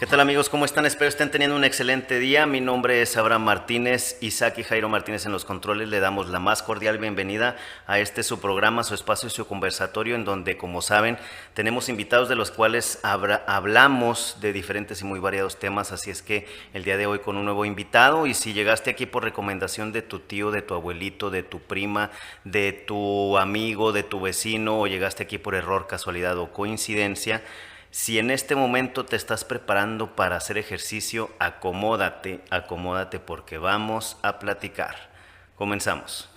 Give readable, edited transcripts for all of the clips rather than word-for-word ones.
¿Qué tal amigos? ¿Cómo están? Espero estén teniendo un excelente día. Mi nombre es Abraham Martínez, Isaac y Jairo Martínez en los controles. Le damos la más cordial bienvenida a su programa, su espacio, su conversatorio, en donde, como saben, tenemos invitados de los cuales hablamos de diferentes y muy variados temas. Así es que el día de hoy con un nuevo invitado, y si llegaste aquí por recomendación de tu tío, de tu abuelito, de tu prima, de tu amigo, de tu vecino, o llegaste aquí por error, casualidad o coincidencia, si en este momento te estás preparando para hacer ejercicio, acomódate porque vamos a platicar. Comenzamos.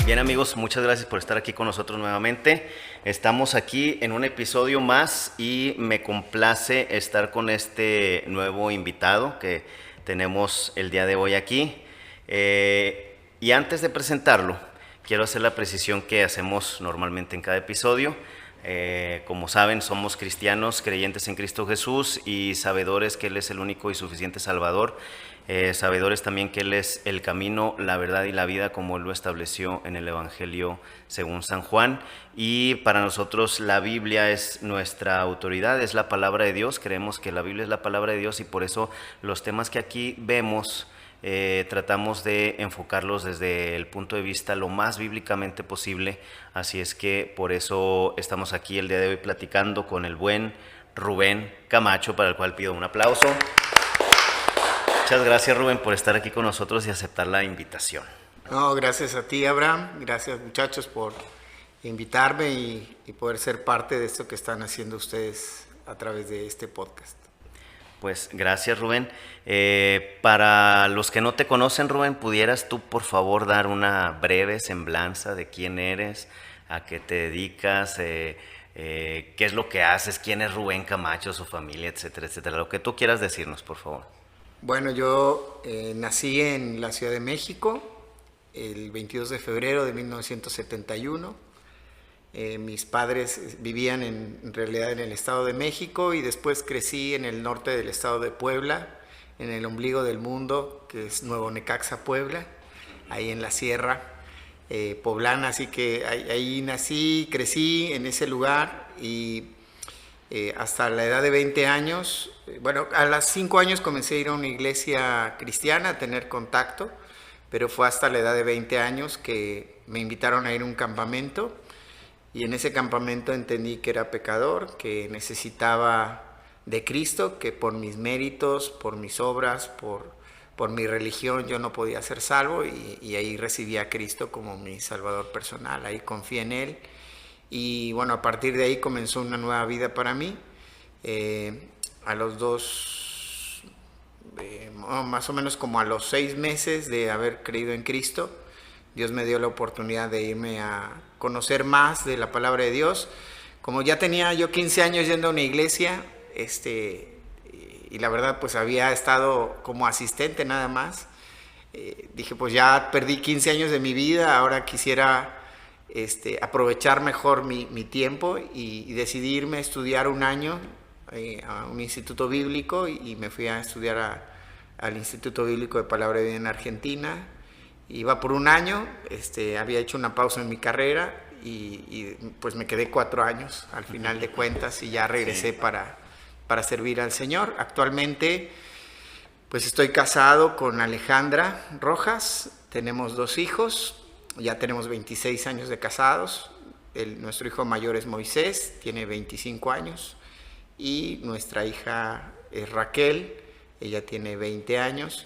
Bien amigos, muchas gracias por estar aquí con nosotros nuevamente. Estamos aquí en un episodio más y me complace estar con este nuevo invitado que tenemos el día de hoy aquí. Y antes de presentarlo, quiero hacer la precisión que hacemos normalmente en cada episodio. Como saben, somos cristianos, creyentes en Cristo Jesús y sabedores que Él es el único y suficiente Salvador. Sabedores también que Él es el camino, la verdad y la vida, como Él lo estableció en el Evangelio según San Juan. Y para nosotros la Biblia es nuestra autoridad, es la palabra de Dios. Creemos que la Biblia es la palabra de Dios y por eso los temas que aquí vemos tratamos de enfocarlos desde el punto de vista lo más bíblicamente posible. Así es que por eso estamos aquí el día de hoy platicando con el buen Rubén Camacho, para el cual pido un aplauso. Muchas gracias, Rubén, por estar aquí con nosotros y aceptar la invitación. No, gracias a ti, Abraham. Gracias, muchachos, por invitarme y poder ser parte de esto que están haciendo ustedes a través de este podcast. Pues gracias, Rubén. Para los que no te conocen, Rubén, ¿pudieras tú por favor dar una breve semblanza de quién eres, a qué te dedicas, qué es lo que haces, quién es Rubén Camacho, su familia, etcétera, etcétera? Lo que tú quieras decirnos, por favor. Bueno, yo nací en la Ciudad de México el 22 de febrero de 1971. Mis padres vivían en realidad en el Estado de México y después crecí en el norte del Estado de Puebla, en el ombligo del mundo, que es Nuevo Necaxa, Puebla, ahí en la sierra poblana. Así que ahí nací, crecí en ese lugar y hasta la edad de 20 años, bueno, a los 5 años comencé a ir a una iglesia cristiana, a tener contacto, pero fue hasta la edad de 20 años que me invitaron a ir a un campamento. Y en ese campamento entendí que era pecador, que necesitaba de Cristo, que por mis méritos, por mis obras, por mi religión yo no podía ser salvo, y ahí recibí a Cristo como mi Salvador personal. Ahí confié en Él y bueno, a partir de ahí comenzó una nueva vida para mí. A los más o menos como a los 6 meses de haber creído en Cristo, Dios me dio la oportunidad de irme a conocer más de la palabra de Dios. Como ya tenía yo 15 años yendo a una iglesia, y la verdad pues había estado como asistente nada más, dije pues ya perdí 15 años de mi vida, ahora quisiera aprovechar mejor mi tiempo y decidí irme a estudiar un año a un instituto bíblico y me fui a estudiar al Instituto Bíblico de Palabra de Vida en Argentina. Iba por un año, había hecho una pausa en mi carrera y pues me quedé 4 años al final de cuentas y ya regresé para servir al Señor. Actualmente pues estoy casado con Alejandra Rojas, tenemos 2 hijos, ya tenemos 26 años de casados. Nuestro hijo mayor es Moisés, tiene 25 años, y nuestra hija es Raquel, ella tiene 20 años.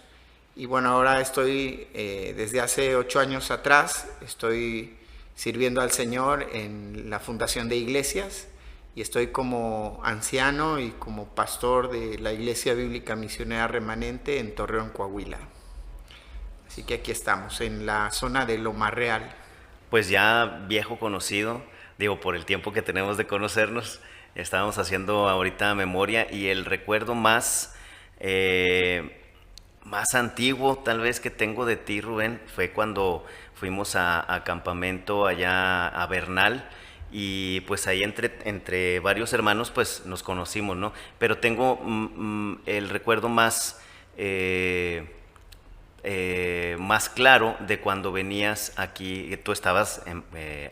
Y bueno, ahora estoy, desde hace 8 años atrás, estoy sirviendo al Señor en la fundación de iglesias y estoy como anciano y como pastor de la Iglesia Bíblica Misionera Remanente en Torreón, Coahuila. Así que aquí estamos, en la zona de Loma Real. Pues ya viejo conocido, digo, por el tiempo que tenemos de conocernos, estábamos haciendo ahorita memoria y el recuerdo más antiguo tal vez que tengo de ti, Rubén, fue cuando fuimos a campamento allá a Bernal y pues ahí entre varios hermanos pues nos conocimos, ¿no? Pero tengo el recuerdo más más claro de cuando venías aquí. Tú estabas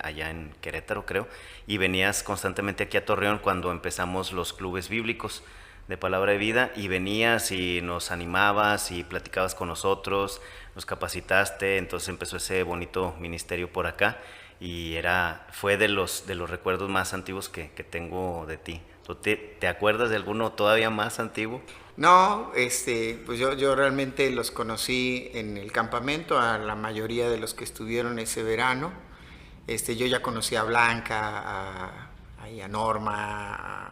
allá en Querétaro, creo, y venías constantemente aquí a Torreón cuando empezamos los clubes bíblicos de Palabra de Vida, y venías y nos animabas y platicabas con nosotros, nos capacitaste, entonces empezó ese bonito ministerio por acá, y fue de los recuerdos más antiguos que tengo de ti. ¿Tú te acuerdas de alguno todavía más antiguo? No, pues yo realmente los conocí en el campamento, a la mayoría de los que estuvieron ese verano. Yo ya conocí a Blanca, a Norma,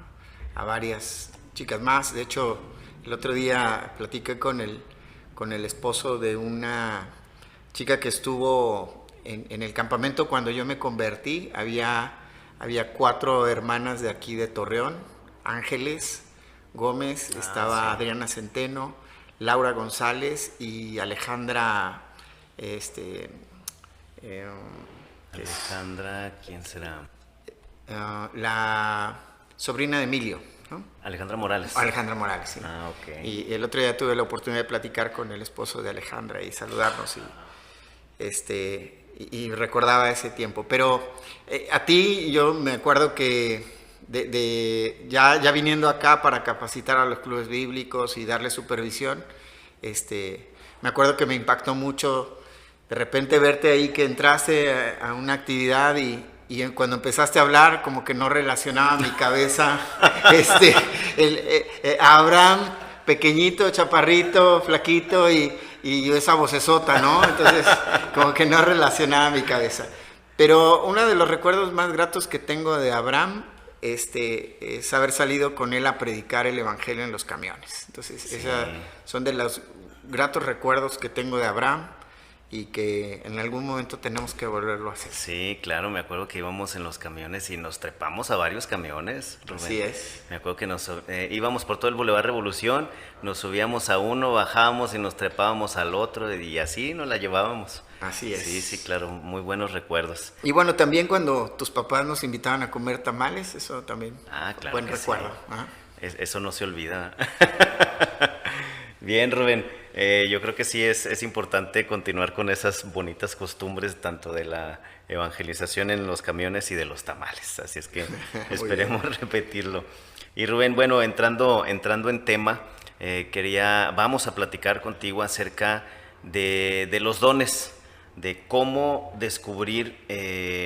a varias chicas más. De hecho, el otro día platiqué con el esposo de una chica que estuvo en el campamento cuando yo me convertí. Había 4 hermanas de aquí de Torreón: Ángeles Gómez, estaba sí, Adriana Centeno, Laura González y Alejandra, Alejandra, ¿quién será? La sobrina de Emilio, ¿no? Alejandra Morales. Alejandra Morales, sí. Ok. Y el otro día tuve la oportunidad de platicar con el esposo de Alejandra y saludarnos y recordaba ese tiempo. Pero a ti, yo me acuerdo que ya viniendo acá para capacitar a los clubes bíblicos y darle supervisión, me acuerdo que me impactó mucho de repente verte ahí, que entraste a una actividad y cuando empezaste a hablar, como que no relacionaba mi cabeza a Abraham, pequeñito, chaparrito, flaquito y esa vocesota, ¿no? Entonces, como que no relacionaba mi cabeza. Pero uno de los recuerdos más gratos que tengo de Abraham es haber salido con él a predicar el evangelio en los camiones. Entonces, sí, esos son de los gratos recuerdos que tengo de Abraham y que en algún momento tenemos que volverlo a hacer. Sí, claro, me acuerdo que íbamos en los camiones y nos trepamos a varios camiones, Rubén. Así es. Me acuerdo que íbamos por todo el Boulevard Revolución, nos subíamos a uno, bajábamos y nos trepábamos al otro, y así nos la llevábamos. Así es. Sí, claro, muy buenos recuerdos. Y bueno, también cuando tus papás nos invitaban a comer tamales, eso también, claro, buen recuerdo. Sí. Eso no se olvida. Bien, Rubén, yo creo que sí es importante continuar con esas bonitas costumbres, tanto de la evangelización en los camiones y de los tamales, así es que esperemos repetirlo. Y Rubén, bueno, entrando en tema, vamos a platicar contigo acerca de los dones, de cómo descubrir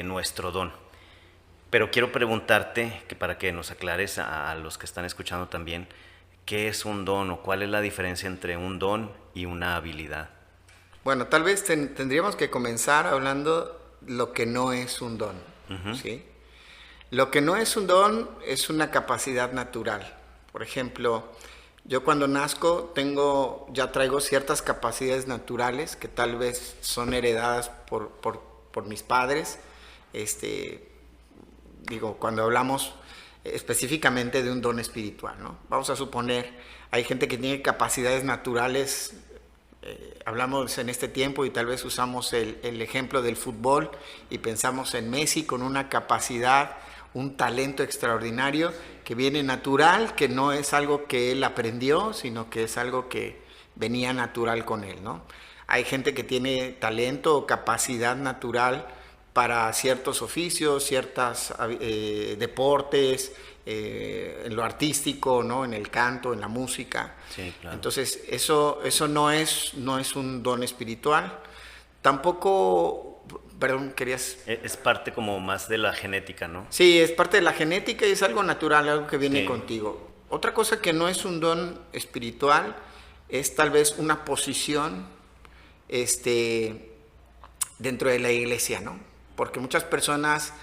nuestro don. Pero quiero preguntarte, que para que nos aclares a los que están escuchando también, ¿qué es un don o cuál es la diferencia entre un don y una habilidad? Bueno, tal vez tendríamos que comenzar hablando lo que no es un don, ¿sí? Lo que no es un don es una capacidad natural. Por ejemplo, yo cuando nazco ya traigo ciertas capacidades naturales que tal vez son heredadas por mis padres. Cuando hablamos específicamente de un don espiritual, ¿no? Vamos a suponer, hay gente que tiene capacidades naturales, hablamos en este tiempo y tal vez usamos el ejemplo del fútbol y pensamos en Messi con una capacidad, un talento extraordinario que viene natural, que no es algo que él aprendió, sino que es algo que venía natural con él, ¿no? Hay gente que tiene talento o capacidad natural para ciertos oficios, ciertos deportes, en lo artístico, ¿no? En el canto, en la música. Sí, claro. Entonces, eso no es un don espiritual. Tampoco, perdón, querías... Es parte como más de la genética, ¿no? Sí, es parte de la genética y es algo natural, algo que viene contigo. Otra cosa que no es un don espiritual es tal vez una posición dentro de la iglesia, ¿no? Porque muchas personas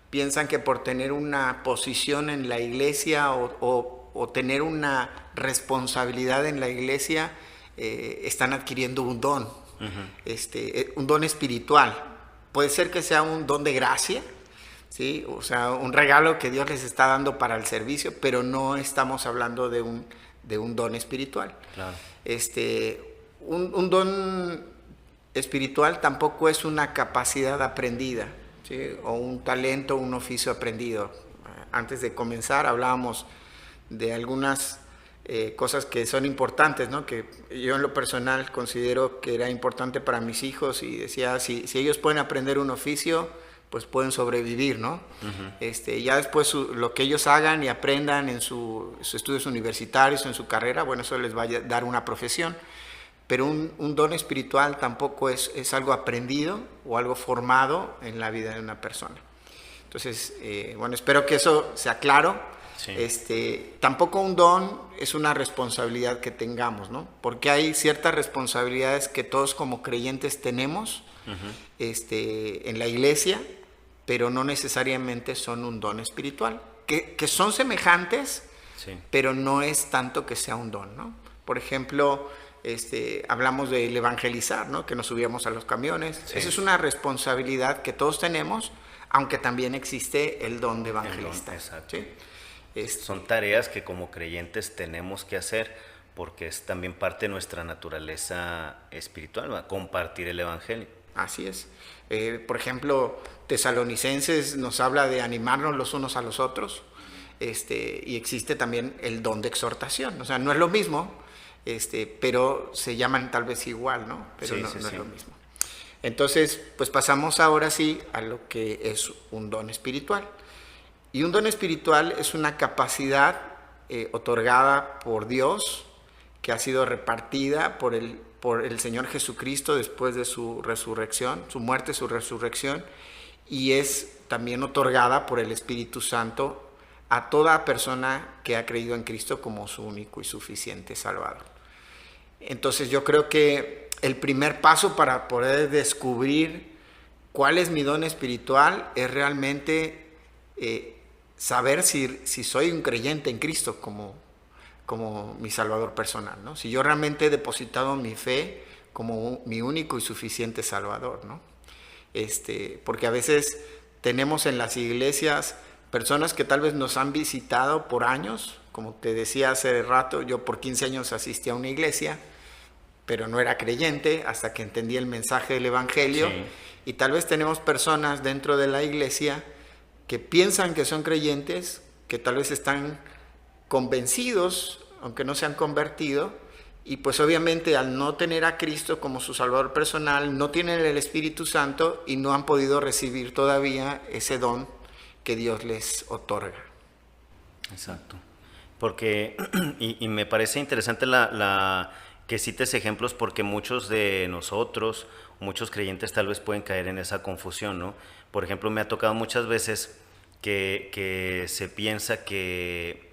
piensan que por tener una posición en la iglesia o tener una responsabilidad en la iglesia, están adquiriendo un don, un don espiritual. Puede ser que sea un don de gracia, ¿sí? O sea, un regalo que Dios les está dando para el servicio, pero no estamos hablando de un don espiritual. Claro. Un don espiritual tampoco es una capacidad aprendida, ¿sí? O un talento, un oficio aprendido. Antes de comenzar hablábamos de algunas cosas que son importantes, ¿no? Que yo en lo personal considero que era importante para mis hijos y decía, si ellos pueden aprender un oficio, pues pueden sobrevivir, ¿no? Ya después lo que ellos hagan y aprendan en sus estudios universitarios, en su carrera, bueno, eso les va a dar una profesión. Pero un don espiritual tampoco es algo aprendido o algo formado en la vida de una persona. Entonces, bueno, espero que eso sea claro. Sí. Tampoco un don es una responsabilidad que tengamos, ¿no? Porque hay ciertas responsabilidades que todos como creyentes tenemos en la iglesia, pero no necesariamente son un don espiritual. Que son semejantes, sí, pero no es tanto que sea un don, ¿no? Por ejemplo, hablamos del evangelizar, ¿no? Que nos subíamos a los camiones. Sí. Esa es una responsabilidad que todos tenemos, aunque también existe el don de evangelista. Exacto. ¿Sí? Son tareas que como creyentes tenemos que hacer porque es también parte de nuestra naturaleza espiritual, ¿va? Compartir el evangelio. Así es. Por ejemplo, Tesalonicenses nos habla de animarnos los unos a los otros, y existe también el don de exhortación. O sea, no es lo mismo, pero se llaman tal vez igual, ¿no? Pero sí, no es lo mismo. Entonces, pues pasamos ahora sí a lo que es un don espiritual. Y un don espiritual es una capacidad otorgada por Dios, que ha sido repartida por el Señor Jesucristo después de su resurrección, su muerte, su resurrección, y es también otorgada por el Espíritu Santo a toda persona que ha creído en Cristo como su único y suficiente Salvador. Entonces yo creo que el primer paso para poder descubrir cuál es mi don espiritual es realmente saber si soy un creyente en Cristo como mi Salvador personal, ¿no? Si yo realmente he depositado mi fe como mi único y suficiente Salvador, ¿no? Porque a veces tenemos en las iglesias personas que tal vez nos han visitado por años. Como te decía hace rato, yo por 15 años asistí a una iglesia, pero no era creyente hasta que entendí el mensaje del evangelio. Sí. Y tal vez tenemos personas dentro de la iglesia que piensan que son creyentes, que tal vez están convencidos, aunque no se han convertido, y pues obviamente al no tener a Cristo como su Salvador personal, no tienen el Espíritu Santo y no han podido recibir todavía ese don que Dios les otorga. Exacto. Porque, y me parece interesante que cites ejemplos, porque muchos de nosotros, muchos creyentes tal vez pueden caer en esa confusión, ¿no? Por ejemplo, me ha tocado muchas veces que se piensa que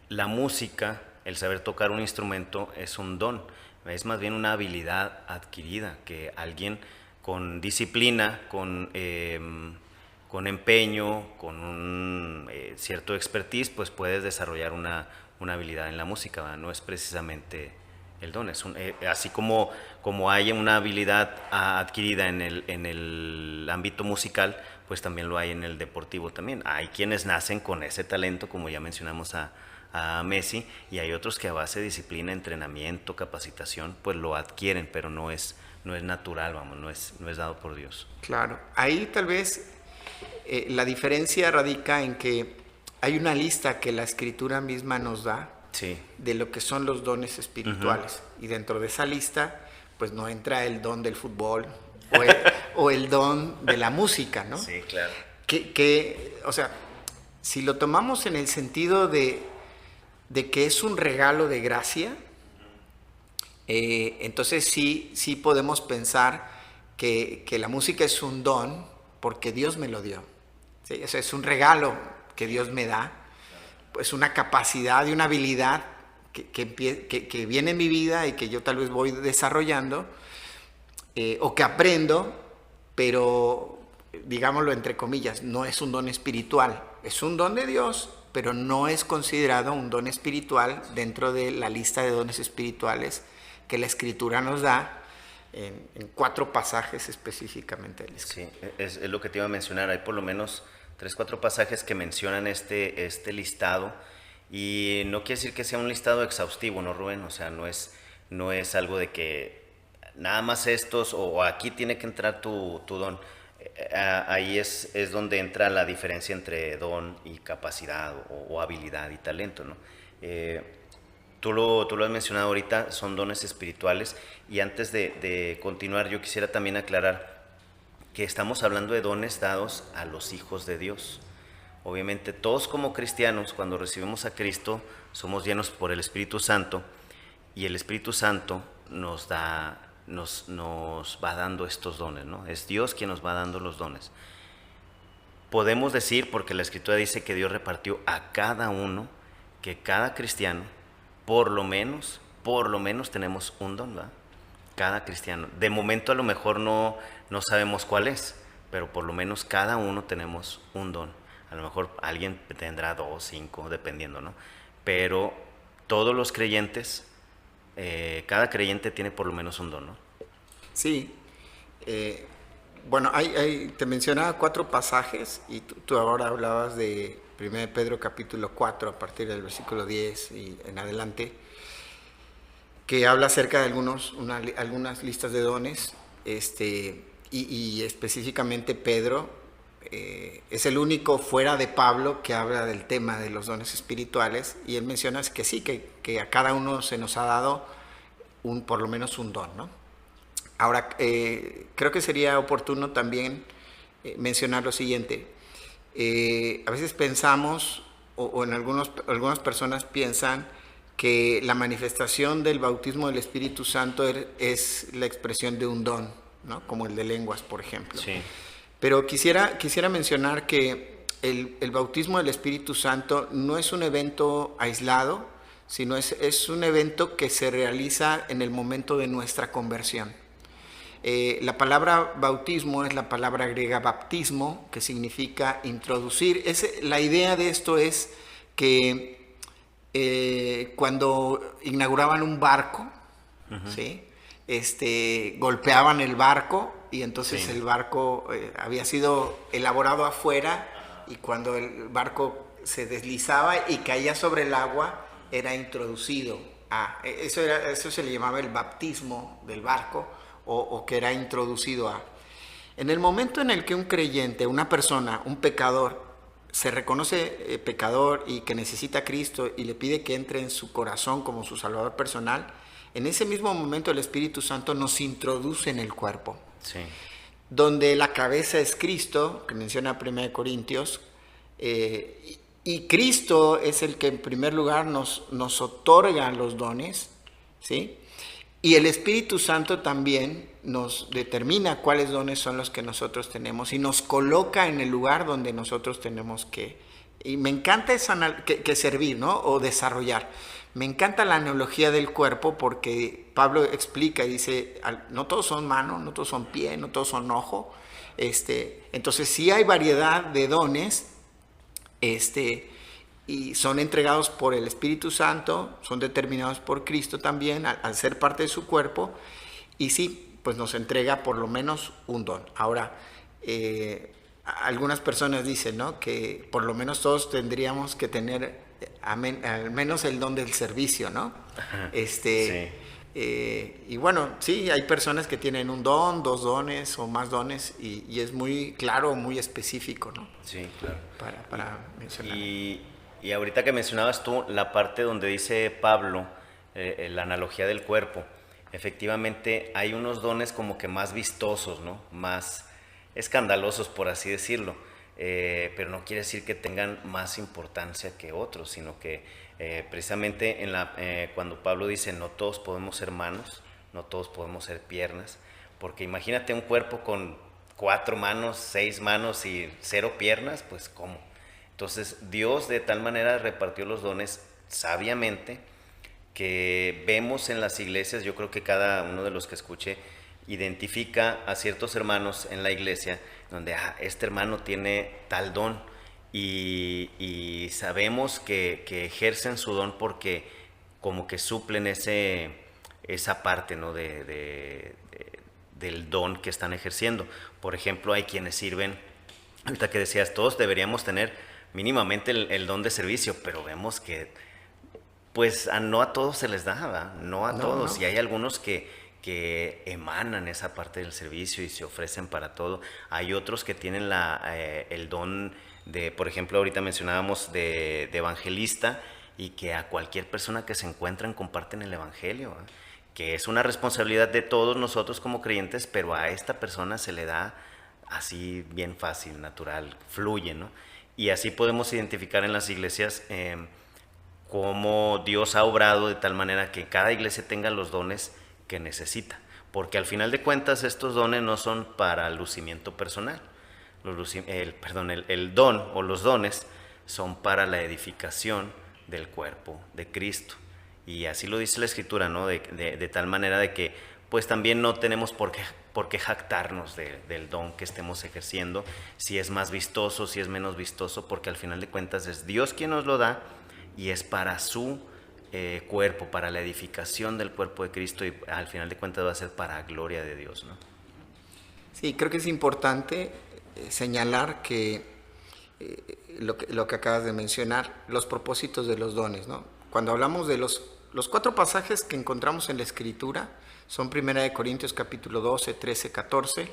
la música, el saber tocar un instrumento, es un don. Es más bien una habilidad adquirida, que alguien con disciplina, con empeño, con un cierto expertise, pues puedes desarrollar una habilidad en la música, ¿verdad? No es precisamente el don, es así como hay una habilidad adquirida en el ámbito musical, pues también lo hay en el deportivo también. Hay quienes nacen con ese talento, como ya mencionamos a Messi, y hay otros que a base de disciplina, entrenamiento, capacitación, pues lo adquieren, pero no es natural, vamos, no es dado por Dios. Claro, ahí tal vez la diferencia radica en que hay una lista que la Escritura misma nos da, sí, de lo que son los dones espirituales. Uh-huh. Y dentro de esa lista, pues no entra el don del fútbol o el don de la música, ¿no? Sí, claro. O sea, si lo tomamos en el sentido de que es un regalo de gracia, entonces sí podemos pensar que la música es un don porque Dios me lo dio. ¿Sí? O sea, es un regalo que Dios me da, pues una capacidad y una habilidad que viene en mi vida y que yo tal vez voy desarrollando, o que aprendo, pero digámoslo entre comillas, no es un don espiritual, es un don de Dios, pero no es considerado un don espiritual dentro de la lista de dones espirituales que la Escritura nos da en 4 pasajes específicamente. Sí, es lo que te iba a mencionar. Hay por lo menos 3-4 pasajes que mencionan este listado, y no quiere decir que sea un listado exhaustivo, ¿no, Rubén? O sea, no es algo de que nada más estos o aquí tiene que entrar tu don. Ahí es donde entra la diferencia entre don y capacidad o habilidad y talento, ¿no? Tú lo has mencionado ahorita, son dones espirituales. Y antes de continuar, yo quisiera también aclarar que estamos hablando de dones dados a los hijos de Dios. Obviamente todos como cristianos, cuando recibimos a Cristo, somos llenos por el Espíritu Santo, y el Espíritu Santo nos va dando estos dones, ¿no? Es Dios quien nos va dando los dones. Podemos decir, porque la Escritura dice que Dios repartió a cada uno, que cada cristiano, por lo menos tenemos un don, ¿verdad? Cada cristiano. De momento a lo mejor no sabemos cuál es, pero por lo menos cada uno tenemos un don. A lo mejor alguien tendrá 2, 5, dependiendo, ¿no? Pero todos los creyentes, cada creyente tiene por lo menos un don, ¿no? Sí. Bueno, te mencionaba 4 pasajes y tú ahora hablabas de 1 Pedro capítulo 4 a partir del versículo 10 y en adelante, que habla acerca de algunas listas de dones, y específicamente Pedro es el único fuera de Pablo que habla del tema de los dones espirituales, y él menciona que sí, que a cada uno se nos ha dado por lo menos un don, ¿no? Ahora, creo que sería oportuno también mencionar lo siguiente. A veces pensamos, o en algunas personas piensan, que la manifestación del bautismo del Espíritu Santo es la expresión de un don, ¿no? Como el de lenguas, por ejemplo. Sí. Pero quisiera mencionar que el bautismo del Espíritu Santo no es un evento aislado, sino es un evento que se realiza en el momento de nuestra conversión. La palabra bautismo es la palabra griega baptismo, que significa introducir. La idea de esto es que cuando inauguraban un barco, uh-huh, ¿sí? Golpeaban el barco, y entonces sí, el barco había sido elaborado afuera, y cuando el barco se deslizaba y caía sobre el agua, era introducido. Eso se le llamaba el baptismo del barco, o que era introducido a. En el momento en el que un creyente, una persona, un pecador, se reconoce pecador y que necesita a Cristo y le pide que entre en su corazón como su salvador personal, en ese mismo momento el Espíritu Santo nos introduce en el cuerpo. Sí. Donde la cabeza es Cristo, que menciona 1 Corintios, y Cristo es el que en primer lugar nos otorga los dones, ¿sí? Y el Espíritu Santo también nos determina cuáles dones son los que nosotros tenemos y nos coloca en el lugar donde nosotros tenemos que. Y me encanta que servir, ¿no? O desarrollar. Me encanta la analogía del cuerpo, porque Pablo explica y dice, no todos son mano, no todos son pie, no todos son ojo. Entonces sí hay variedad de dones, y son entregados por el Espíritu Santo, son determinados por Cristo también al ser parte de su cuerpo, y sí, pues nos entrega por lo menos un don. Ahora, algunas personas dicen, ¿no?, que por lo menos todos tendríamos que tener al menos el don del servicio, ¿no? Sí. Y bueno, sí, hay personas que tienen un don, 2 dones o más dones, y es muy claro, muy específico, ¿no? Sí, claro. Para mencionar. Y ahorita que mencionabas tú la parte donde dice Pablo, la analogía del cuerpo, efectivamente hay unos dones como que más vistosos, ¿no? Más escandalosos, por así decirlo, pero no quiere decir que tengan más importancia que otros, sino que precisamente cuando Pablo dice no todos podemos ser manos, no todos podemos ser piernas, porque imagínate un cuerpo con 4 manos, 6 manos y 0 piernas, pues ¿cómo? Entonces Dios de tal manera repartió los dones sabiamente, que vemos en las iglesias. Yo creo que cada uno de los que escuche identifica a ciertos hermanos en la iglesia donde este hermano tiene tal don, y sabemos que ejercen su don porque como que suplen esa parte, ¿no?, del don que están ejerciendo. Por ejemplo, hay quienes sirven, ahorita que decías, todos deberíamos tener mínimamente el don de servicio, pero vemos que pues no a todos se les da, ¿verdad? No a todos, no. Y hay algunos que emanan esa parte del servicio y se ofrecen para todo. Hay otros que tienen el don de, por ejemplo, ahorita mencionábamos de evangelista, y que a cualquier persona que se encuentran comparten el Evangelio, que es una responsabilidad de todos nosotros como creyentes, pero a esta persona se le da así bien fácil, natural, fluye, ¿no? Y así podemos identificar en las iglesias cómo Dios ha obrado de tal manera que cada iglesia tenga los dones que necesita, porque al final de cuentas estos dones no son para lucimiento personal. El don o los dones son para la edificación del cuerpo de Cristo. Y así lo dice la Escritura, ¿no? De tal manera de que pues también no tenemos por qué jactarnos del don que estemos ejerciendo, si es más vistoso, si es menos vistoso, porque al final de cuentas es Dios quien nos lo da y es para su cuerpo, para la edificación del cuerpo de Cristo, y al final de cuentas va a ser para gloria de Dios, ¿no? Sí, creo que es importante señalar que lo que acabas de mencionar, los propósitos de los dones, ¿no? Cuando hablamos de los 4 pasajes que encontramos en la Escritura, son 1 Corintios capítulo 12, 13, 14.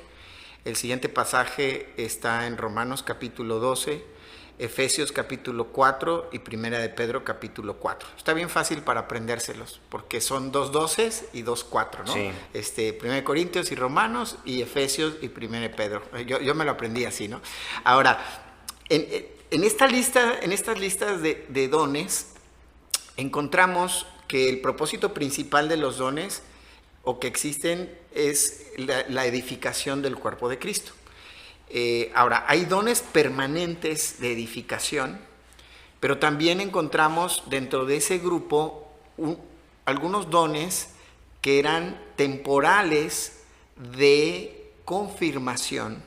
El siguiente pasaje está en Romanos capítulo 12, Efesios capítulo 4 y 1 Pedro capítulo 4. Está bien fácil para aprendérselos, porque son 2 12 y 2 4, ¿no? Sí. 1 Corintios y Romanos y Efesios y 1 Pedro. Yo me lo aprendí así, ¿no? Ahora, en estas listas de dones, encontramos que el propósito principal de los dones o que existen es la edificación del cuerpo de Cristo. Ahora, hay dones permanentes de edificación, pero también encontramos dentro de ese grupo algunos dones que eran temporales de confirmación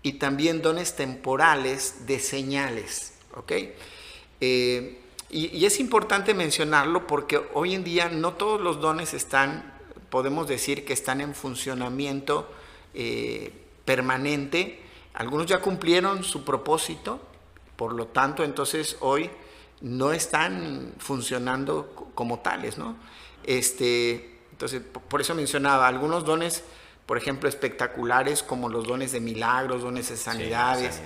y también dones temporales de señales, ¿ok? Y es importante mencionarlo porque hoy en día no todos los dones podemos decir que están en funcionamiento permanente. Algunos ya cumplieron su propósito, por lo tanto, entonces hoy no están funcionando como tales, ¿no? Entonces, por eso mencionaba algunos dones, por ejemplo, espectaculares, como los dones de milagros, dones de sanidades,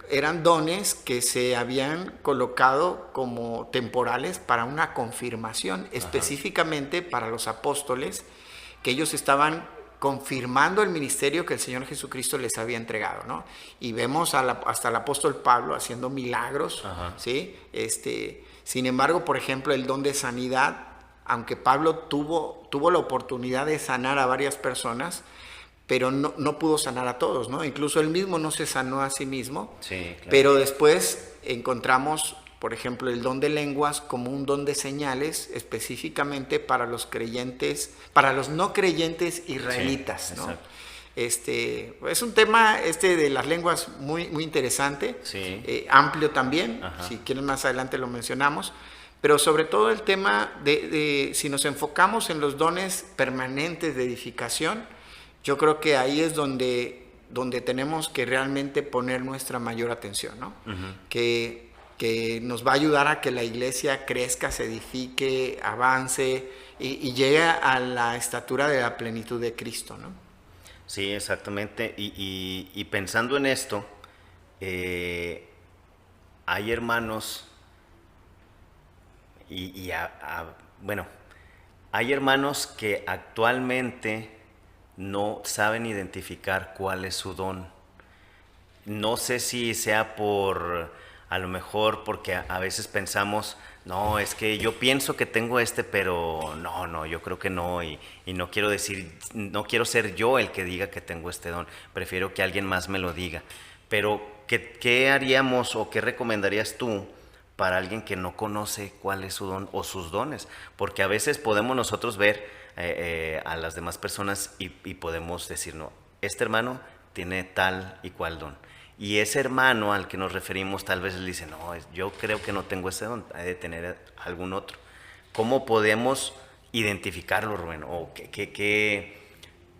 eran dones que se habían colocado como temporales para una confirmación, específicamente para los apóstoles, que ellos estaban confirmando el ministerio que el Señor Jesucristo les había entregado, ¿no? Y vemos hasta el apóstol Pablo haciendo milagros, ¿sí? Sin embargo, por ejemplo, el don de sanidad, aunque Pablo tuvo la oportunidad de sanar a varias personas, pero no pudo sanar a todos, ¿no? Incluso él mismo no se sanó a sí mismo. Sí, claro. Pero después encontramos, por ejemplo, el don de lenguas como un don de señales específicamente para los creyentes, para los no creyentes israelitas, sí, ¿no? exacto. Es un tema de las lenguas muy, muy interesante, Sí. amplio también. Si quieren más adelante lo mencionamos. Pero sobre todo el tema si nos enfocamos en los dones permanentes de edificación, yo creo que ahí es donde tenemos que realmente poner nuestra mayor atención, ¿no? Que nos va a ayudar a que la iglesia crezca, se edifique, avance y llegue a la estatura de la plenitud de Cristo, ¿no? Sí, exactamente. Y pensando en esto, hay hermanos bueno, hay hermanos que actualmente no saben identificar cuál es su don. No sé si sea a lo mejor porque a veces pensamos, no, es que yo pienso que tengo pero no, yo creo que no, y no quiero ser yo el que diga que tengo este don, prefiero que alguien más me lo diga. Pero, ¿qué haríamos o qué recomendarías tú para alguien que no conoce cuál es su don o sus dones? Porque a veces podemos nosotros ver a las demás personas y podemos decir, no, este hermano tiene tal y cual don. Y ese hermano al que nos referimos tal vez le dice, no, yo creo que no tengo ese don, hay de tener algún otro. ¿Cómo podemos identificarlo, Rubén? ¿O qué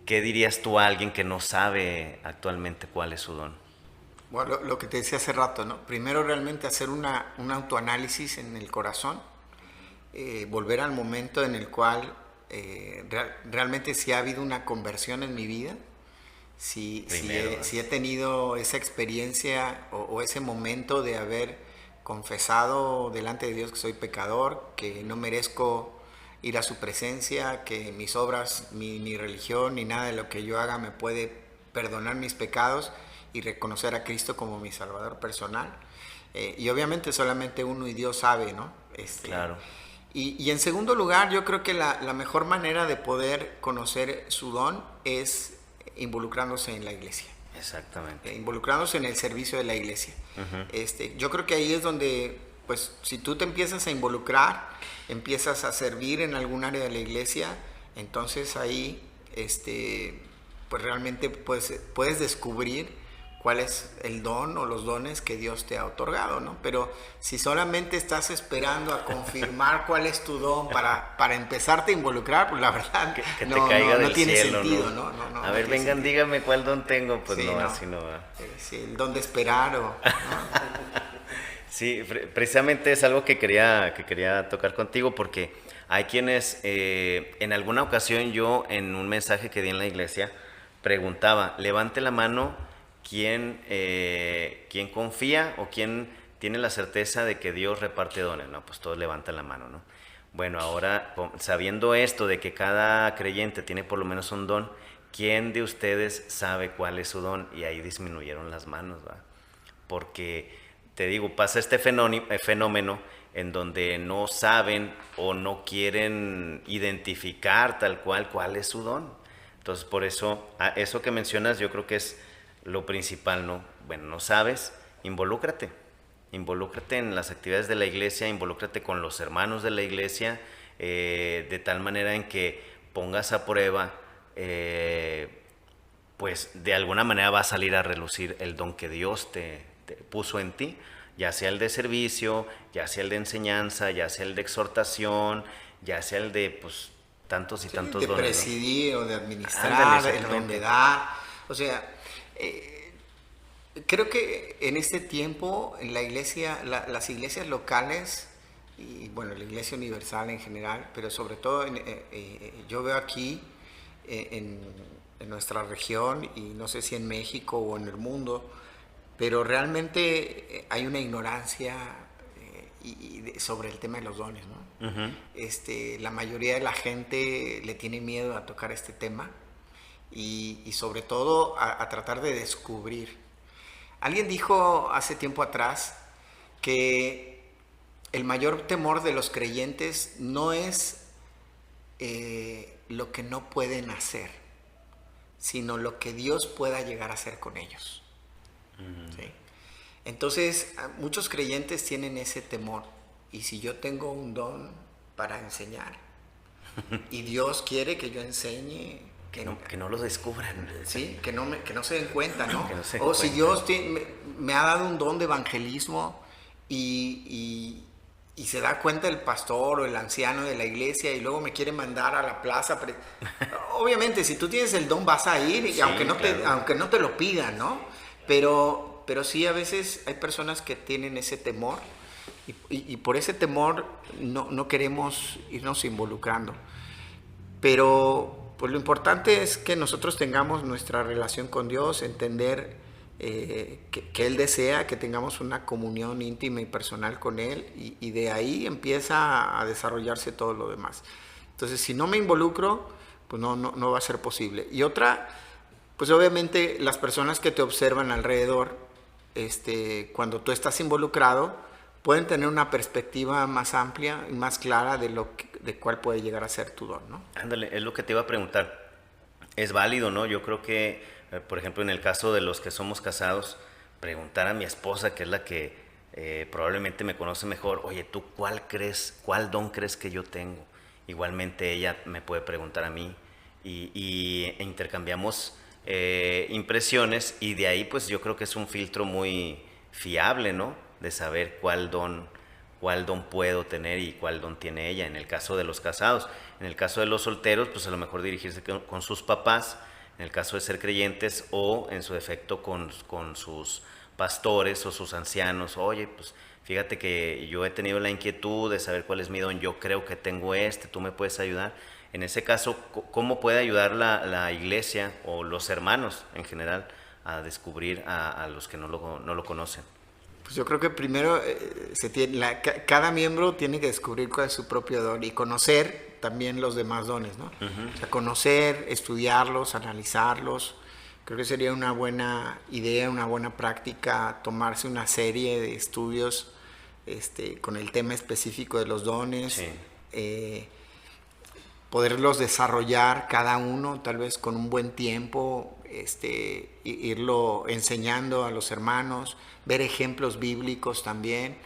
dirías tú a alguien que no sabe actualmente cuál es su don? Bueno, lo que te decía hace rato, ¿no? Primero realmente hacer un autoanálisis en el corazón, volver al momento en el cual realmente si ha habido una conversión en mi vida, si he tenido esa experiencia o ese momento de haber confesado delante de Dios que soy pecador, que no merezco ir a su presencia, que mis obras, mi religión, ni nada de lo que yo haga me puede perdonar mis pecados y reconocer a Cristo como mi Salvador personal. Y obviamente solamente uno y Dios sabe, ¿no? Claro. Y en segundo lugar, yo creo que la mejor manera de poder conocer su don es involucrándose en la iglesia. Exactamente. Involucrándose en el servicio de la iglesia. Yo creo que ahí es donde, pues, si tú te empiezas a involucrar, empiezas a servir en algún área de la iglesia, entonces ahí, pues realmente puedes descubrir cuál es el don o los dones que Dios te ha otorgado, ¿no? Pero si solamente estás esperando a confirmar cuál es tu don para empezarte a involucrar, pues la verdad que te caiga del tiene cielo, sentido, ¿no? ¿no? A ver, vengan, dígame cuál don tengo. Pues sí, no, así no va. Sí, el don de esperar ¿no? Sí, precisamente es algo que quería tocar contigo, porque hay quienes, en alguna ocasión yo en un mensaje que di en la iglesia, preguntaba, levante la mano quién confía o quién tiene la certeza de que Dios reparte dones. No, pues todos levantan la mano, ¿no? Bueno, ahora sabiendo esto de que cada creyente tiene por lo menos un don, ¿quién de ustedes sabe cuál es su don? Y ahí disminuyeron las manos, ¿va? Porque te digo, pasa este fenómeno en donde no saben o no quieren identificar tal cuál es su don. Entonces, por eso, eso que mencionas yo creo que es lo principal, ¿no? Bueno, no sabes, involúcrate en las actividades de la iglesia, involúcrate con los hermanos de la iglesia, de tal manera en que pongas a prueba, pues de alguna manera va a salir a relucir el don que Dios te puso en ti, ya sea el de servicio, ya sea el de enseñanza, ya sea el de exhortación, ya sea el de, pues, tantos y tantos de dones, presidir, ¿no? O de administrar, Ándale, el don de dar. O sea, creo que en este tiempo en la iglesia, las iglesias locales y bueno, la iglesia universal en general, pero sobre todo yo veo aquí en nuestra región y no sé si en México o en el mundo, pero realmente hay una ignorancia sobre el tema de los dones, ¿no? La mayoría de la gente le tiene miedo a tocar este tema y sobre todo a tratar de descubrir. Alguien dijo hace tiempo atrás que el mayor temor de los creyentes no es lo que no pueden hacer, sino lo que Dios pueda llegar a hacer con ellos. ¿Sí? Entonces, muchos creyentes tienen ese temor. Y si yo tengo un don para enseñar y Dios quiere que yo enseñe, que no los descubran. Sí, que no se den cuenta, ¿no? Que no se den o cuenta. Si Dios me ha dado un don de evangelismo y se da cuenta el pastor o el anciano de la iglesia y luego me quiere mandar a la plaza. Obviamente, si tú tienes el don vas a ir, Sí, aunque no claro. te lo pidan, ¿no? Pero sí, a veces hay personas que tienen ese temor y por ese temor no queremos irnos involucrando. Pero pues lo importante es que nosotros tengamos nuestra relación con Dios, entender que Él desea que tengamos una comunión íntima y personal con Él y de ahí empieza a desarrollarse todo lo demás. Entonces, si no me involucro, pues no va a ser posible. Y otra, pues obviamente las personas que te observan alrededor, cuando tú estás involucrado, pueden tener una perspectiva más amplia y más clara de cuál puede llegar a ser tu don, ¿no? Ándale, es lo que te iba a preguntar. Es válido, ¿no? Yo creo que, por ejemplo, en el caso de los que somos casados, preguntar a mi esposa, que es la que probablemente me conoce mejor, oye, ¿tú cuál don crees que yo tengo? Igualmente ella me puede preguntar a mí e intercambiamos impresiones y de ahí pues yo creo que es un filtro muy fiable, ¿no? De saber cuál don puedo tener y cuál don tiene ella, en el caso de los casados. En el caso de los solteros, pues a lo mejor dirigirse con sus papás, en el caso de ser creyentes o en su defecto con sus pastores o sus ancianos. Oye, pues fíjate que yo he tenido la inquietud de saber cuál es mi don, yo creo que tengo tú me puedes ayudar. En ese caso, ¿cómo puede ayudar la iglesia o los hermanos en general a descubrir a los que no lo conocen? Pues yo creo que primero cada miembro tiene que descubrir cuál es su propio don y conocer también los demás dones, ¿no? O sea, conocer, estudiarlos, analizarlos. Creo que sería una buena idea, una buena práctica tomarse una serie de estudios con el tema específico de los dones, Sí. Poderlos desarrollar cada uno, tal vez con un buen tiempo, irlo enseñando a los hermanos, ver ejemplos bíblicos también.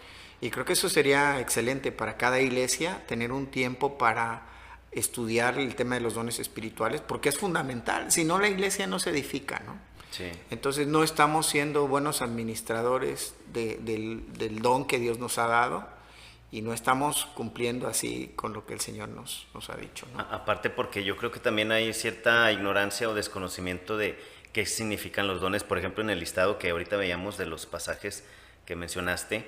Y creo que eso sería excelente para cada iglesia, tener un tiempo para estudiar el tema de los dones espirituales, porque es fundamental. Si no, la iglesia no se edifica, ¿no? Sí. Entonces no estamos siendo buenos administradores del don que Dios nos ha dado y no estamos cumpliendo así con lo que el Señor nos ha dicho, ¿no? Aparte porque yo creo que también hay cierta ignorancia o desconocimiento de qué significan los dones. Por ejemplo, en el listado que ahorita veíamos de los pasajes que mencionaste,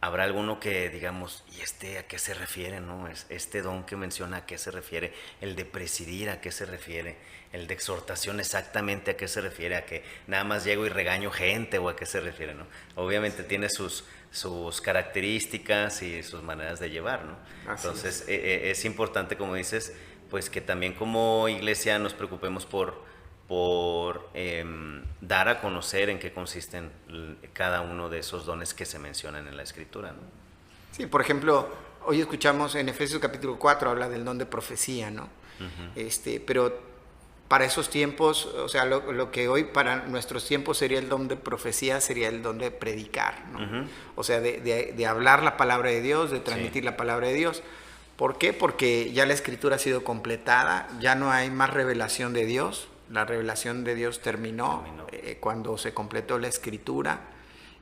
habrá alguno que digamos, ¿y a qué se refiere, no? Este don que menciona, ¿a qué se refiere? El de presidir, ¿a qué se refiere? El de exhortación, exactamente ¿a qué se refiere? ¿A que nada más llego y regaño gente o a qué se refiere, no? Obviamente tiene sus características y sus maneras de llevar, ¿no? Entonces es importante, como dices, pues que también como iglesia nos preocupemos por dar a conocer en qué consisten cada uno de esos dones que se mencionan en la Escritura, ¿no? Sí, por ejemplo, hoy escuchamos en Efesios capítulo 4, habla del don de profecía, ¿no? Pero para esos tiempos, o sea, lo que hoy para nuestros tiempos sería el don de profecía, sería el don de predicar, ¿no? O sea, de hablar la palabra de Dios, de transmitir la palabra de Dios. ¿Por qué? Porque ya la Escritura ha sido completada, ya no hay más revelación de Dios. La revelación de Dios terminó. Cuando se completó la Escritura,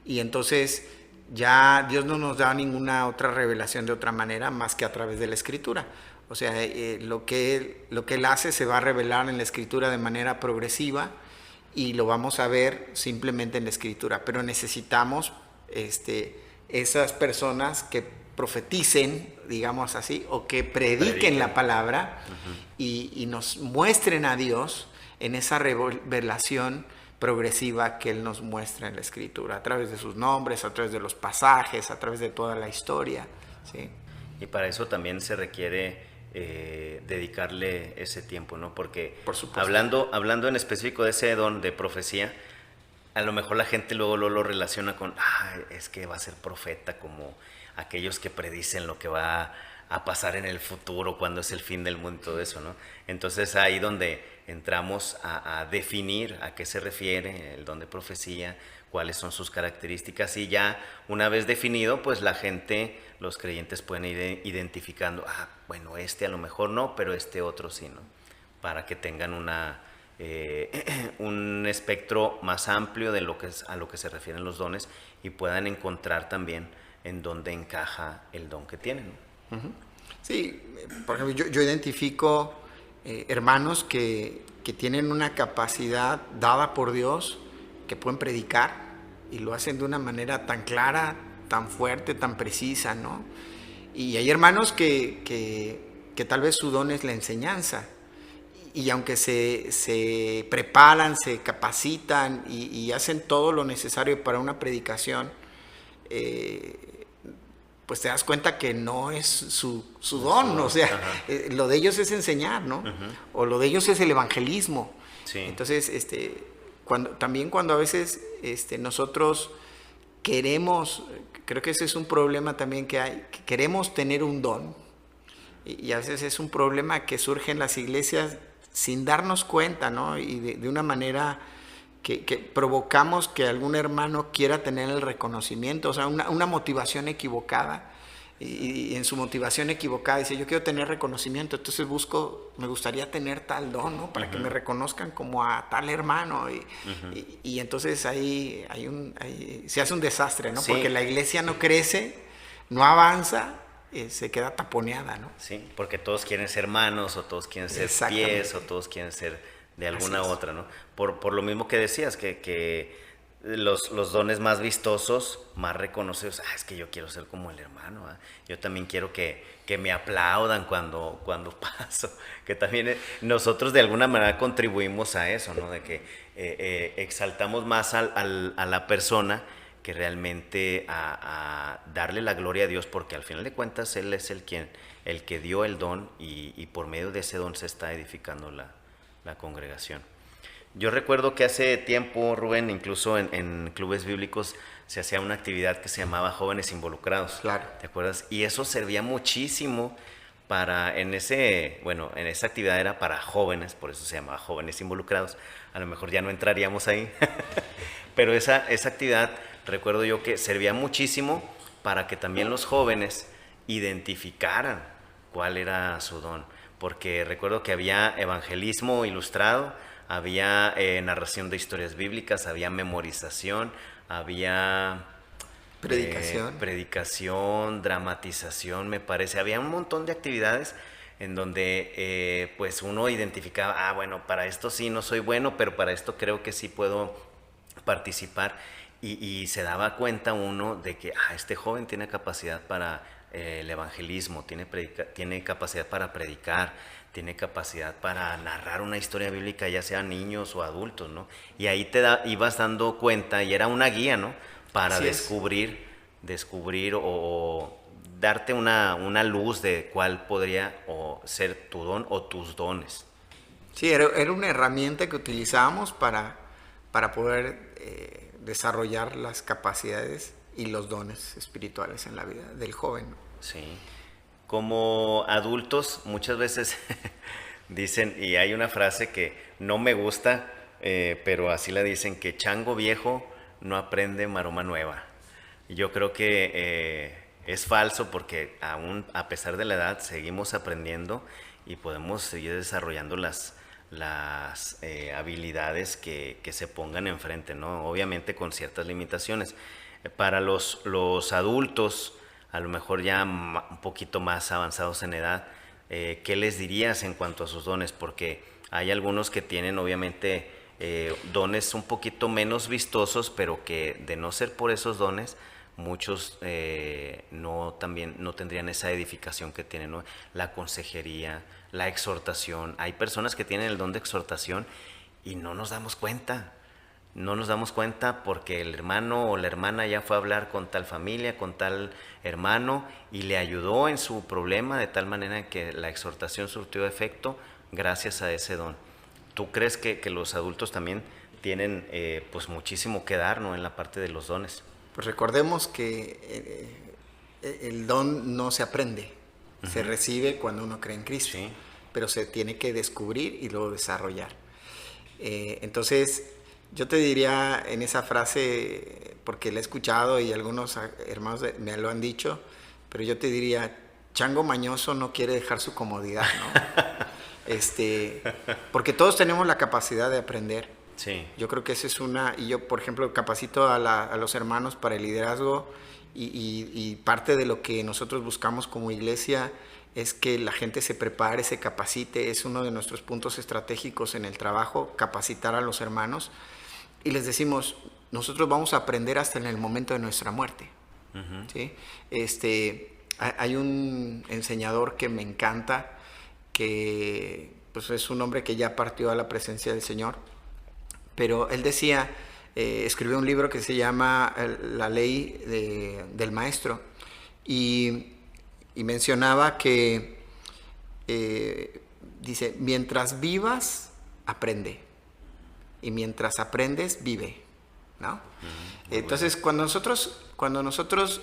y entonces ya Dios no nos da ninguna otra revelación de otra manera más que a través de la Escritura. O sea, lo que Él hace se va a revelar en la Escritura de manera progresiva y lo vamos a ver simplemente en la Escritura. Pero necesitamos esas personas que profeticen, digamos así, o que prediquen la palabra y nos muestren a Dios en esa revelación progresiva que Él nos muestra en la Escritura, a través de sus nombres, a través de los pasajes, a través de toda la historia, ¿sí? Y para eso también se requiere dedicarle ese tiempo, ¿no? Porque Por supuesto. hablando en específico de ese don de profecía, a lo mejor la gente luego lo relaciona con, es que va a ser profeta, como aquellos que predicen lo que va a pasar en el futuro, cuando es el fin del mundo y todo eso, ¿no? Entonces ahí donde entramos a definir a qué se refiere el don de profecía, cuáles son sus características, y ya una vez definido, pues la gente, los creyentes pueden ir identificando, bueno, a lo mejor no, pero otro sí, ¿no? Para que tengan un espectro más amplio de a lo que se refieren los dones y puedan encontrar también en dónde encaja el don que tienen, ¿no? Sí, por ejemplo, yo identifico hermanos que tienen una capacidad dada por Dios, que pueden predicar y lo hacen de una manera tan clara, tan fuerte, tan precisa, ¿no? Y hay hermanos que tal vez su don es la enseñanza, y aunque se preparan, se capacitan y hacen todo lo necesario para una predicación, pues te das cuenta que no es su don, o sea, lo de ellos es enseñar, ¿no? O lo de ellos es el evangelismo. Sí. Entonces, cuando a veces nosotros queremos, creo que ese es un problema también que hay, que queremos tener un don, y a veces es un problema que surge en las iglesias sin darnos cuenta, ¿no? Y de una manera que provocamos que algún hermano quiera tener el reconocimiento, o sea, una motivación equivocada, y en su motivación equivocada dice, yo quiero tener reconocimiento, entonces me gustaría tener tal don, ¿no? Para que me reconozcan como a tal hermano, y entonces ahí se hace un desastre, ¿no? Sí. Porque la iglesia no crece, no avanza, se queda taponeada, ¿no? Sí, porque todos quieren ser manos, o todos quieren ser pies, o todos quieren ser de alguna otra, ¿no? Por lo mismo que decías, que los dones más vistosos, más reconocidos, es que yo quiero ser como el hermano, yo también quiero que me aplaudan cuando paso, que también nosotros de alguna manera contribuimos a eso, ¿no? De que exaltamos más a la persona que realmente a darle la gloria a Dios, porque al final de cuentas Él es el que dio el don y por medio de ese don se está edificando la congregación. Yo recuerdo que hace tiempo, Rubén, incluso en clubes bíblicos se hacía una actividad que se llamaba Jóvenes Involucrados. Claro. ¿Te acuerdas? Y eso servía muchísimo en esa actividad era para jóvenes, por eso se llamaba Jóvenes Involucrados. A lo mejor ya no entraríamos ahí. Pero esa actividad, recuerdo yo que servía muchísimo para que también los jóvenes identificaran cuál era su don. Porque recuerdo que había evangelismo ilustrado, había narración de historias bíblicas, había memorización, había predicación, dramatización, me parece. Había un montón de actividades en donde pues uno identificaba, bueno, para esto sí no soy bueno, pero para esto creo que sí puedo participar. Y se daba cuenta uno de que este joven tiene capacidad para el evangelismo, tiene capacidad para predicar, tiene capacidad para narrar una historia bíblica, ya sean niños o adultos, ¿no? Y ahí ibas dando cuenta, y era una guía, ¿no? Para descubrir o darte una luz de cuál podría ser tu don o tus dones. Sí, era una herramienta que utilizábamos para poder desarrollar las capacidades y los dones espirituales en la vida del joven, ¿no? Sí. Como adultos muchas veces dicen, y hay una frase que no me gusta, pero así la dicen, que chango viejo no aprende maroma nueva. Y yo creo que es falso, porque aún a pesar de la edad seguimos aprendiendo y podemos seguir desarrollando las habilidades que se pongan enfrente, ¿no? Obviamente con ciertas limitaciones. Para los adultos, a lo mejor ya un poquito más avanzados en edad, ¿qué les dirías en cuanto a sus dones? Porque hay algunos que tienen obviamente dones un poquito menos vistosos, pero que de no ser por esos dones, muchos no tendrían esa edificación que tienen, ¿no? La consejería, la exhortación. Hay personas que tienen el don de exhortación y no nos damos cuenta. No nos damos cuenta porque el hermano o la hermana ya fue a hablar con tal familia, con tal hermano, y le ayudó en su problema de tal manera que la exhortación surtió efecto gracias a ese don. ¿Tú crees que los adultos también tienen pues muchísimo que dar, ¿no? En la parte de los dones? Pues recordemos que el don no se aprende, se recibe cuando uno cree en Cristo, Sí. pero se tiene que descubrir y luego desarrollar. Entonces, yo te diría en esa frase, porque la he escuchado y algunos hermanos me lo han dicho, pero yo te diría, chango mañoso no quiere dejar su comodidad, ¿no? Porque todos tenemos la capacidad de aprender. Sí. Yo creo que esa es y yo, por ejemplo, capacito a los hermanos para el liderazgo y parte de lo que nosotros buscamos como iglesia es que la gente se prepare, se capacite. Es uno de nuestros puntos estratégicos en el trabajo, capacitar a los hermanos. Y les decimos, nosotros vamos a aprender hasta en el momento de nuestra muerte. Uh-huh. ¿Sí? Hay un enseñador que me encanta, que pues es un hombre que ya partió a la presencia del Señor, pero él decía, escribió un libro que se llama La Ley del Maestro, y mencionaba que, dice, mientras vivas, aprende. Y mientras aprendes, vive, ¿no? Entonces, cuando nosotros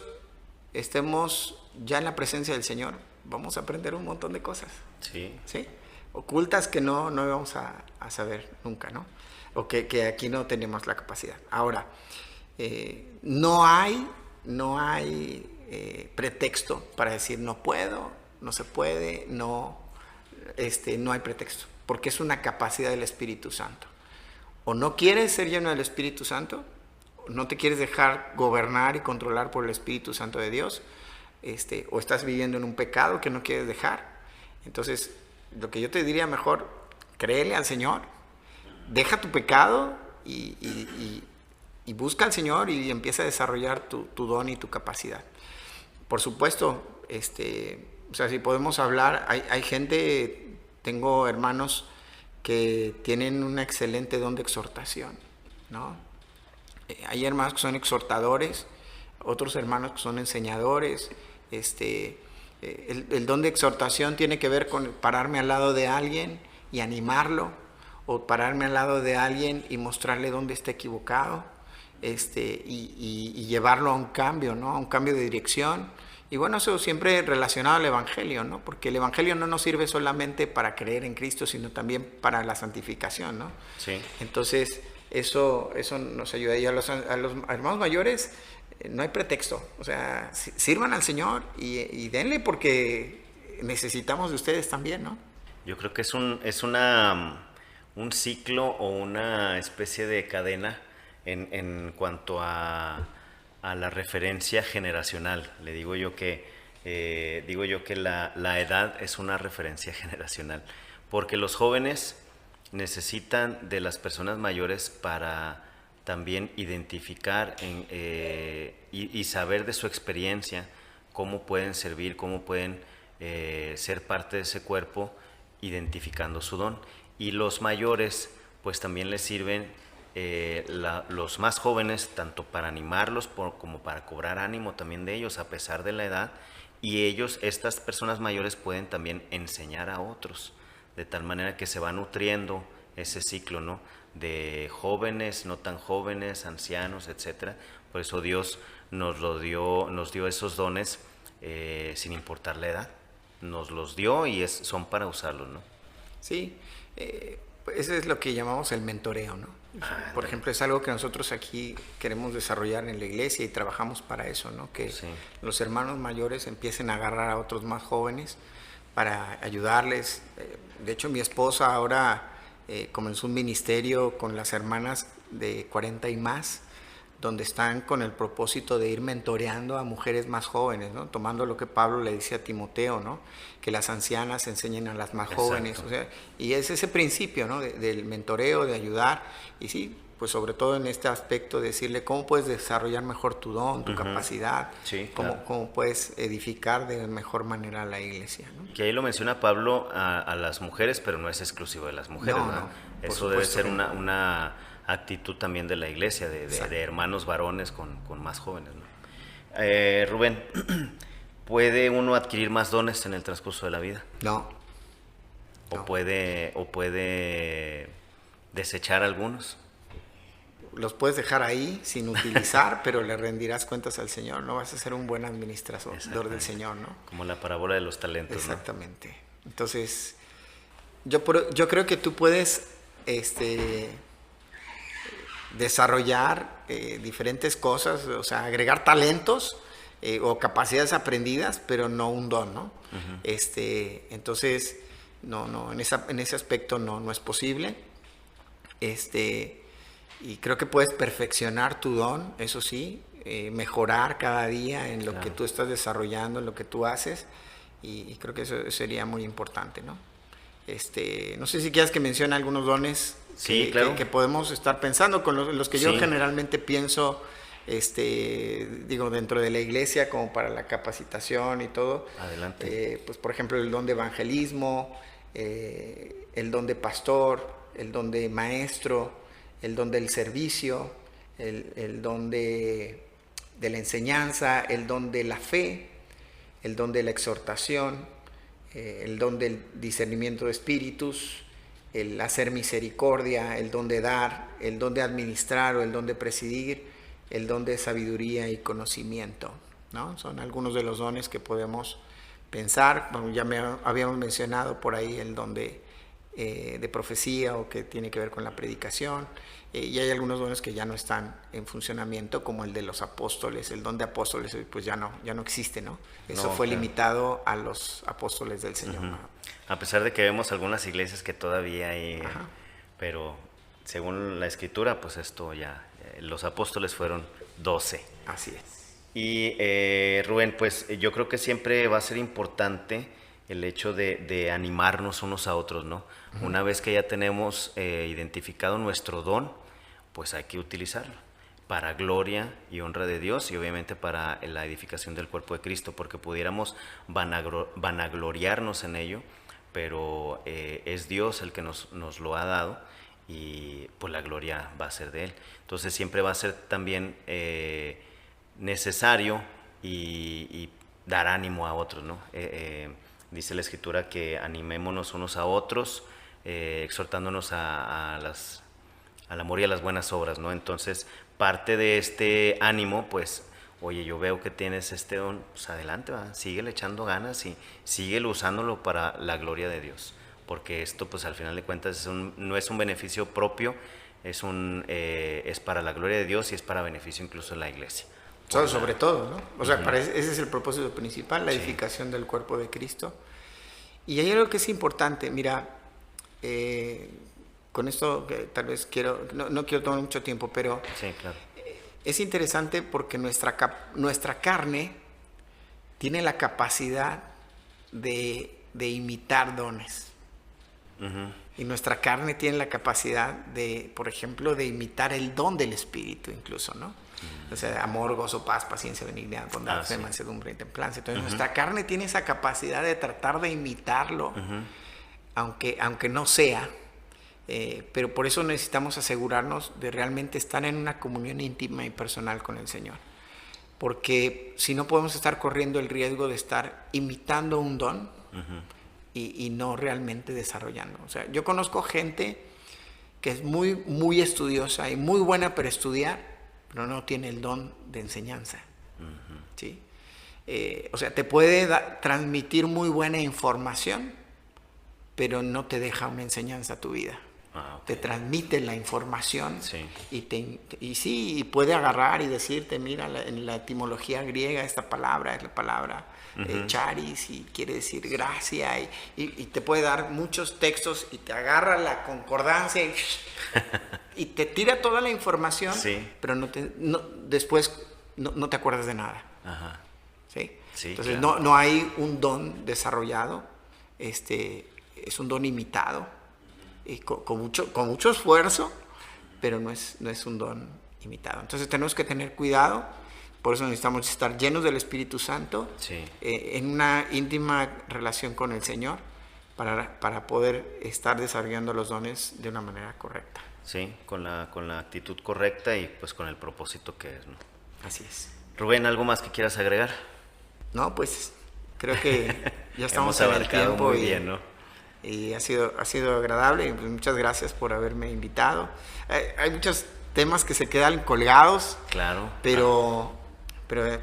estemos ya en la presencia del Señor, vamos a aprender un montón de cosas. Sí. ¿Sí? Ocultas que no vamos a saber nunca, ¿no? O que aquí no tenemos la capacidad. Ahora, no hay pretexto para decir no puedo, no se puede, no hay pretexto, porque es una capacidad del Espíritu Santo. O no quieres ser lleno del Espíritu Santo, o no te quieres dejar gobernar y controlar por el Espíritu Santo de Dios, o estás viviendo en un pecado que no quieres dejar. Entonces, lo que yo te diría mejor, créele al Señor, deja tu pecado y busca al Señor y empieza a desarrollar tu don y tu capacidad. Por supuesto, o sea, si podemos hablar, hay gente, tengo hermanos que tienen un excelente don de exhortación, ¿no? Hay hermanos que son exhortadores, otros hermanos que son enseñadores. El don de exhortación tiene que ver con pararme al lado de alguien y animarlo, o pararme al lado de alguien y mostrarle dónde está equivocado, y llevarlo a un cambio, ¿no? A un cambio de dirección. Y bueno, eso siempre relacionado al Evangelio, ¿no? Porque el Evangelio no nos sirve solamente para creer en Cristo, sino también para la santificación, ¿no? Sí. Entonces, eso nos ayuda. Y a los hermanos mayores, no hay pretexto. O sea, sirvan al Señor y denle, porque necesitamos de ustedes también, ¿no? Yo creo que es un ciclo o una especie de cadena en cuanto a la referencia generacional. Le digo yo que la edad es una referencia generacional, porque los jóvenes necesitan de las personas mayores para también identificar y saber de su experiencia cómo pueden servir, cómo pueden ser parte de ese cuerpo, identificando su don. Y los mayores pues también les sirven los más jóvenes, tanto para animarlos como para cobrar ánimo también de ellos a pesar de la edad, y estas personas mayores pueden también enseñar a otros, de tal manera que se va nutriendo ese ciclo, ¿no? De jóvenes, no tan jóvenes, ancianos, etcétera. Por eso Dios nos dio esos dones sin importar la edad. Nos los dio y son para usarlos, ¿no? Sí, eso es lo que llamamos el mentoreo, ¿no? Por ejemplo, es algo que nosotros aquí queremos desarrollar en la iglesia y trabajamos para eso, ¿no? Que sí, los hermanos mayores empiecen a agarrar a otros más jóvenes para ayudarles. De hecho, mi esposa ahora comenzó un ministerio con las hermanas de 40 y más, donde están con el propósito de ir mentoreando a mujeres más jóvenes, ¿no? Tomando lo que Pablo le dice a Timoteo, ¿no? Que las ancianas enseñen a las más jóvenes. O sea, y es ese principio, ¿no? Del mentoreo, de ayudar. Y sí, pues sobre todo en este aspecto, decirle cómo puedes desarrollar mejor tu don, tu capacidad, sí, claro, cómo puedes edificar de mejor manera la iglesia, ¿no? Que ahí lo menciona Pablo a las mujeres, pero no es exclusivo de las mujeres, ¿no? Eso debe ser una actitud también de la iglesia, de hermanos varones con más jóvenes, ¿no? Rubén, ¿puede uno adquirir más dones en el transcurso de la vida? No. ¿O puede desechar algunos? Los puedes dejar ahí sin utilizar, pero le rendirás cuentas al Señor, ¿no? Vas a ser un buen administrador del Señor, ¿no? Como la parábola de los talentos, exactamente, ¿no? Entonces, yo creo que tú puedes desarrollar diferentes cosas, o sea, agregar talentos o capacidades aprendidas, pero no un don, ¿no? Entonces, no, en ese aspecto no es posible. Y creo que puedes perfeccionar tu don, eso sí, mejorar cada día en lo que tú estás desarrollando, en lo que tú haces, y creo que eso sería muy importante, ¿no? No sé si quieras que mencione algunos dones que podemos estar pensando, con los que yo generalmente pienso, digo, dentro de la iglesia, como para la capacitación y todo. Adelante. Pues por ejemplo, el don de evangelismo, el don de pastor, el don de maestro, el don del servicio, el don de la enseñanza, el don de la fe, el don de la exhortación, el don del discernimiento de espíritus, el hacer misericordia, el don de dar, el don de administrar o el don de presidir, el don de sabiduría y conocimiento, ¿no? Son algunos de los dones que podemos pensar. Bueno, ya habíamos mencionado por ahí el don de profecía, o que tiene que ver con la predicación, y hay algunos dones que ya no están en funcionamiento, como el de los apóstoles. El don de apóstoles pues ya no existe, ¿no? Eso fue limitado a los apóstoles del Señor, ¿no? A pesar de que vemos algunas iglesias que todavía hay, pero según la escritura, pues esto ya, los apóstoles fueron 12. Así es. Y Rubén, pues yo creo que siempre va a ser importante el hecho de animarnos unos a otros, ¿no? Una vez que ya tenemos identificado nuestro don, pues hay que utilizarlo para gloria y honra de Dios, y obviamente para la edificación del cuerpo de Cristo, porque pudiéramos vanagloriarnos en ello, pero es Dios el que nos lo ha dado, y pues la gloria va a ser de Él. Entonces siempre va a ser también necesario y dar ánimo a otros, ¿no? Dice la Escritura que animémonos unos a otros, exhortándonos al amor y a las buenas obras, ¿no? Entonces, parte de este ánimo, pues, oye, yo veo que tienes este don, pues adelante, ¿va? Síguele echando ganas y síguelo usándolo para la gloria de Dios, porque esto, pues, al final de cuentas, no es un beneficio propio, es para la gloria de Dios y es para beneficio incluso de la iglesia. Sobre todo, ¿no? O sea, ese es el propósito principal, la edificación del cuerpo de Cristo. Y hay algo que es importante, mira, con esto que tal vez no quiero tomar mucho tiempo, pero sí, claro. Es interesante porque nuestra carne tiene la capacidad de imitar dones. Y nuestra carne tiene la capacidad de, por ejemplo, de imitar el don del Espíritu incluso, ¿no? O sea, amor, gozo, paz, paciencia, benignidad, bondad, fe, mansedumbre y templanza. Entonces, nuestra carne tiene esa capacidad de tratar de imitarlo, aunque no sea. Pero por eso necesitamos asegurarnos de realmente estar en una comunión íntima y personal con el Señor. Porque si no, podemos estar corriendo el riesgo de estar imitando un don y no realmente desarrollando. O sea, yo conozco gente que es muy, muy estudiosa y muy buena para estudiar, pero no tiene el don de enseñanza. ¿Sí? O sea, te puede transmitir muy buena información, pero no te deja una enseñanza a tu vida. Te transmite la información y puede agarrar y decirte, mira, en la etimología griega esta palabra es la palabra charis y quiere decir gracia y te puede dar muchos textos y te agarra la concordancia y te tira toda la información, pero después no te acuerdas de nada. ¿Sí? Entonces claro. no hay un don desarrollado, es un don imitado. Y con mucho esfuerzo, pero no es un don imitado. Entonces tenemos que tener cuidado, por eso necesitamos estar llenos del Espíritu Santo, en una íntima relación con el Señor, para poder estar desarrollando los dones de una manera correcta. Sí, con la actitud correcta y pues con el propósito que es, ¿no? Así es. Rubén, ¿algo más que quieras agregar? No, pues creo que ya estamos en el tiempo muy bien, ¿no? Y ha sido agradable y pues muchas gracias por haberme invitado. Hay muchos temas que se quedan colgados, claro, pero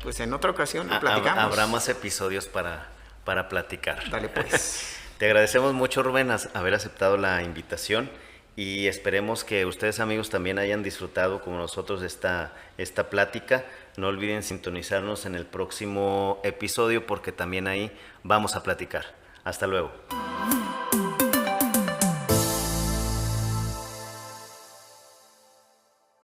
pues en otra ocasión lo platicamos. Habrá más episodios para platicar. Dale pues. Te agradecemos mucho, Rubén, haber aceptado la invitación y esperemos que ustedes, amigos, también hayan disfrutado como nosotros esta plática. No olviden sintonizarnos en el próximo episodio porque también ahí vamos a platicar. Hasta luego.